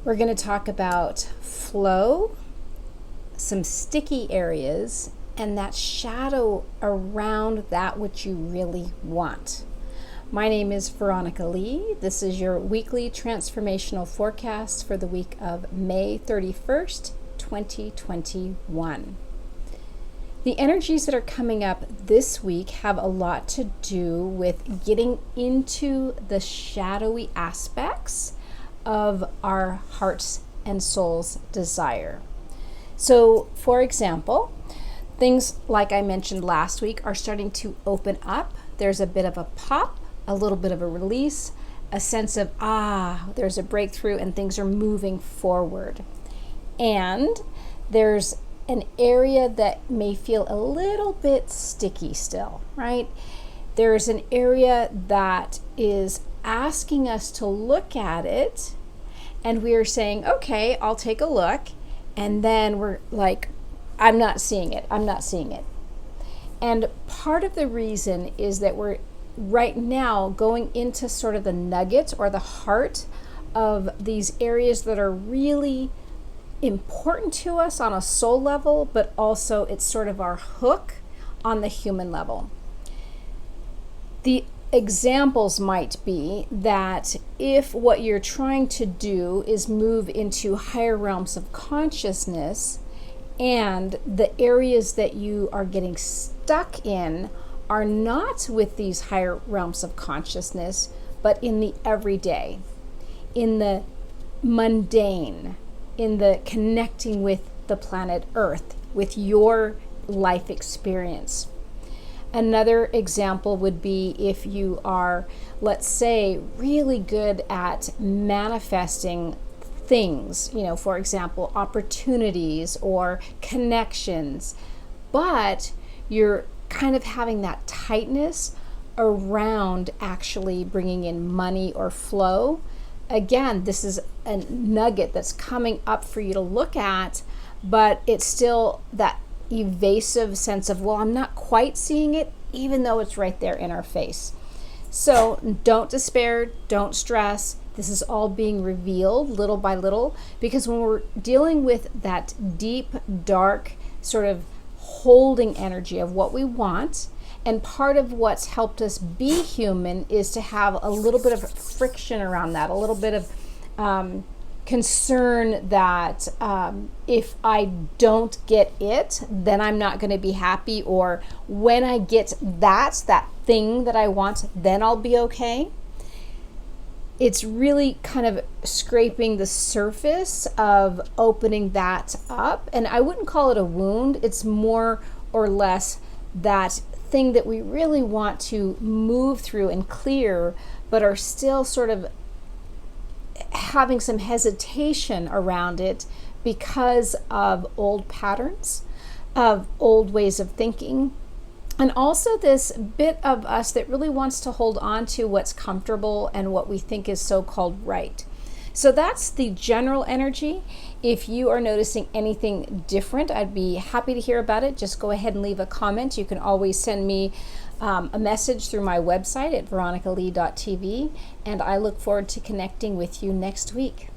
We're going to talk about flow, some sticky areas, and that shadow around that which you really want. My name is Veronica Lee. This is your weekly transformational forecast for the week of May 31st, 2021. The energies that are coming up this week have a lot to do with getting into the shadowy aspects of our hearts and soul's desire. So, for example, things like I mentioned last week are starting to open up. There's a bit of a pop, a little bit of a release, a sense of, there's a breakthrough and things are moving forward. And there's an area that may feel a little bit sticky still, right? There's an area that is asking us to look at it, and we are saying, okay, I'll take a look, and then we're like, I'm not seeing it. And part of the reason is that we're right now going into sort of the nugget or the heart of these areas that are really important to us on a soul level, but also it's sort of our hook on the human level. The examples might be that if what you're trying to do is move into higher realms of consciousness, and the areas that you are getting stuck in are not with these higher realms of consciousness, but in the everyday, in the mundane, in the connecting with the planet Earth, with your life experience. Another example would be if you are, let's say, really good at manifesting things, for example, opportunities or connections, but you're kind of having that tightness around actually bringing in money or flow. Again, this is a nugget that's coming up for you to look at, but it's still that evasive sense of, well, I'm not quite seeing it, even though it's right there in our face. So don't despair, don't stress. This is all being revealed little by little, because when we're dealing with that deep, dark, sort of holding energy of what we want, and part of what's helped us be human is to have a little bit of friction around that, a little bit of concern that if I don't get it, then I'm not going to be happy, or when I get that thing that I want, then I'll be okay. It's really kind of scraping the surface of opening that up. And I wouldn't call it a wound. It's more or less that thing that we really want to move through and clear, but are still sort of having some hesitation around it because of old patterns, of old ways of thinking. And also this bit of us that really wants to hold on to what's comfortable and what we think is so-called right. So that's the general energy. If you are noticing anything different, I'd be happy to hear about it. Just go ahead and leave a comment. You can always send me a message through my website at veronicalee.tv, and I look forward to connecting with you next week.